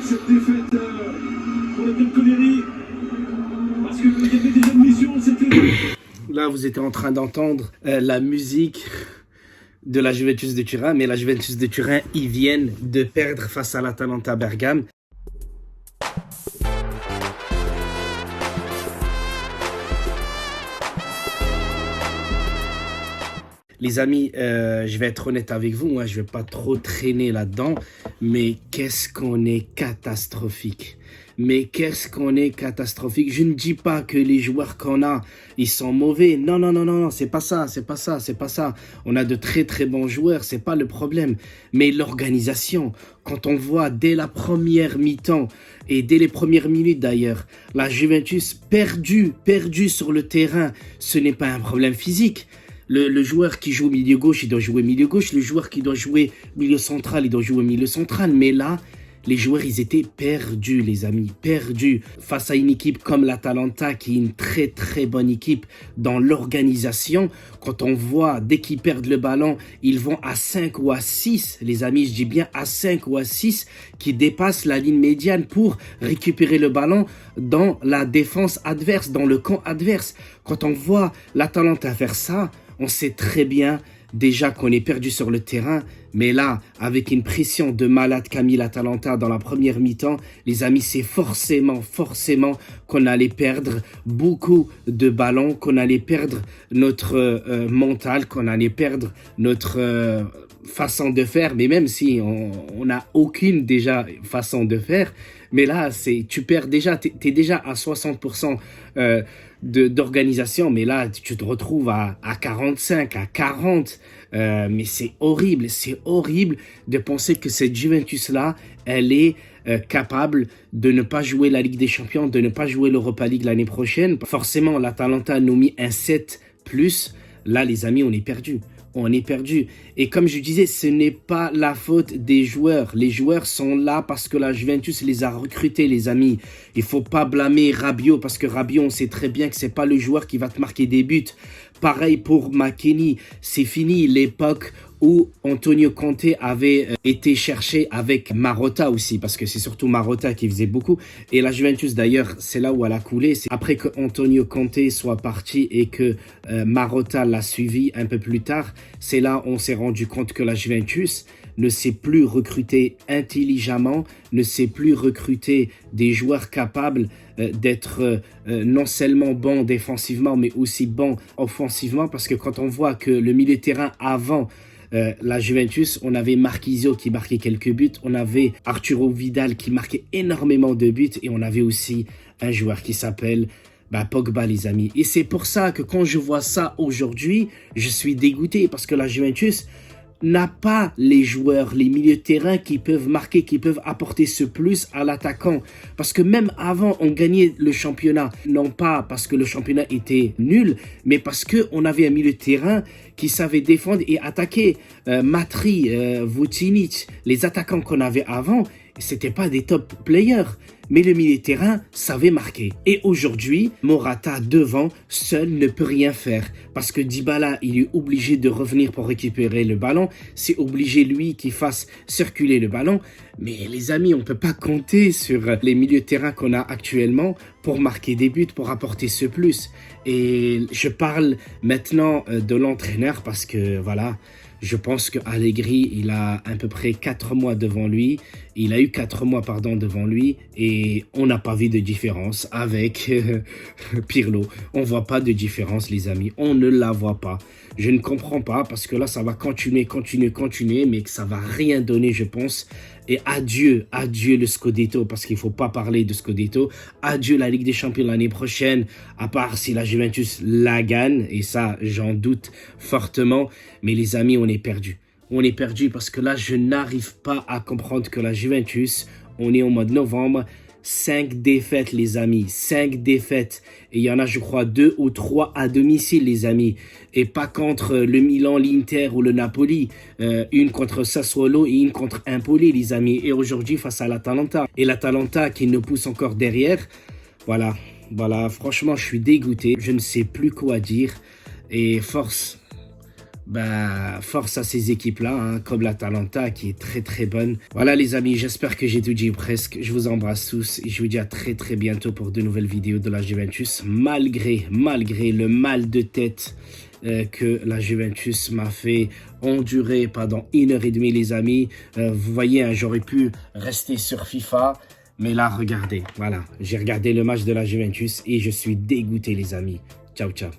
cette défaite pour le Bianconeri. Parce qu'il y avait déjà une mission, c'était... Là, vous étiez en train d'entendre la musique de la Juventus de Turin, mais la Juventus de Turin, ils viennent de perdre face à l'Atalanta Bergame. Les amis, je vais être honnête avec vous, je ne vais pas trop traîner là-dedans, mais qu'est-ce qu'on est catastrophique. Mais qu'est-ce qu'on est catastrophique. Je ne dis pas que les joueurs qu'on a, ils sont mauvais. Non, c'est pas ça. On a de très très bons joueurs, c'est pas le problème. Mais l'organisation, quand on voit dès la première mi-temps et dès les premières minutes d'ailleurs, la Juventus perdue sur le terrain, ce n'est pas un problème physique. Le joueur qui joue milieu gauche, il doit jouer milieu gauche. Le joueur qui doit jouer milieu central, il doit jouer milieu central. Mais là, les joueurs, ils étaient perdus, les amis, perdus. Face à une équipe comme l'Atalanta, qui est une très très bonne équipe dans l'organisation. Quand on voit, dès qu'ils perdent le ballon, ils vont à 5 ou à 6, les amis, je dis bien à 5 ou à 6, qui dépassent la ligne médiane pour récupérer le ballon dans la défense adverse, dans le camp adverse. Quand on voit l'Atalanta faire ça, on sait très bien déjà qu'on est perdu sur le terrain, mais là, avec une pression de malade qu'a mis l'Atalanta dans la première mi-temps, les amis, c'est forcément qu'on allait perdre beaucoup de ballons, qu'on allait perdre notre mental, qu'on allait perdre notre façon de faire, mais même si on n'a aucune déjà façon de faire, mais là, tu perds déjà, t'es déjà à 60% d'organisation, mais là, tu te retrouves à 45, à 40, mais c'est horrible de penser que cette Juventus-là, elle est capable de ne pas jouer la Ligue des Champions, de ne pas jouer l'Europa League l'année prochaine. Forcément, l'Atalanta nous mis un 7+. Là, les amis, on est perdu. Et comme je disais, ce n'est pas la faute des joueurs. Les joueurs sont là parce que la Juventus les a recrutés, les amis. Il faut pas blâmer Rabiot parce que Rabiot, on sait très bien que c'est pas le joueur qui va te marquer des buts. Pareil pour McKennie. C'est fini l'époque où Antonio Conte avait été cherché avec Marotta aussi, parce que c'est surtout Marotta qui faisait beaucoup. Et la Juventus d'ailleurs, c'est là où elle a coulé. C'est après que Antonio Conte soit parti et que Marotta l'a suivi un peu plus tard, c'est là où on s'est rendu compte que la Juventus ne sait plus recruter intelligemment, ne sait plus recruter des joueurs capables d'être non seulement bons défensivement, mais aussi bons offensivement, parce que quand on voit que le milieu de terrain avant la Juventus, on avait Marquisio qui marquait quelques buts, on avait Arturo Vidal qui marquait énormément de buts et on avait aussi un joueur qui s'appelle Pogba, les amis. Et c'est pour ça que quand je vois ça aujourd'hui, je suis dégoûté parce que la Juventus n'a pas les joueurs, les milieux de terrain qui peuvent marquer, qui peuvent apporter ce plus à l'attaquant. Parce que même avant, on gagnait le championnat. Non pas parce que le championnat était nul, mais parce qu'on avait un milieu de terrain qui savait défendre et attaquer. Matri, Vucinic, les attaquants qu'on avait avant, c'était pas des top players. Mais le milieu de terrain savait marquer. Et aujourd'hui, Morata devant, seul ne peut rien faire. Parce que Dybala, il est obligé de revenir pour récupérer le ballon. C'est obligé, lui, qu'il fasse circuler le ballon. Mais les amis, on ne peut pas compter sur les milieux de terrain qu'on a actuellement pour marquer des buts, pour apporter ce plus. Et je parle maintenant de l'entraîneur parce que, voilà, je pense que Allegri, il a à peu près 4 mois devant lui. Il a eu 4 mois, devant lui. Et on n'a pas vu de différence avec Pirlo. On ne voit pas de différence, les amis. On ne la voit pas. Je ne comprends pas parce que là, ça va continuer, mais que ça ne va rien donner, je pense. Et adieu le Scudetto, parce qu'il ne faut pas parler de Scudetto. Adieu la Ligue des Champions l'année prochaine, à part si la Juventus la gagne. Et ça, j'en doute fortement. Mais les amis, on est perdus. On est perdus parce que là, je n'arrive pas à comprendre que la Juventus, on est au mois de novembre, 5 défaites, les amis, 5 défaites. Et il y en a, je crois, 2 ou 3 à domicile, les amis. Et pas contre le Milan, l'Inter ou le Napoli. Une contre Sassuolo et une contre Empoli, les amis. Et aujourd'hui, face à l'Atalanta. Et l'Atalanta qui nous pousse encore derrière. Voilà, franchement, je suis dégoûté. Je ne sais plus quoi dire. Et force bah, force à ces équipes-là, hein, comme l'Atalanta qui est très très bonne. Voilà les amis, j'espère que j'ai tout dit presque. Je vous embrasse tous et je vous dis à très très bientôt pour de nouvelles vidéos de la Juventus. Malgré le mal de tête que la Juventus m'a fait endurer pendant 1h30 les amis. Vous voyez, hein, j'aurais pu rester sur FIFA. Mais là, regardez, voilà, j'ai regardé le match de la Juventus et je suis dégoûté les amis. Ciao, ciao.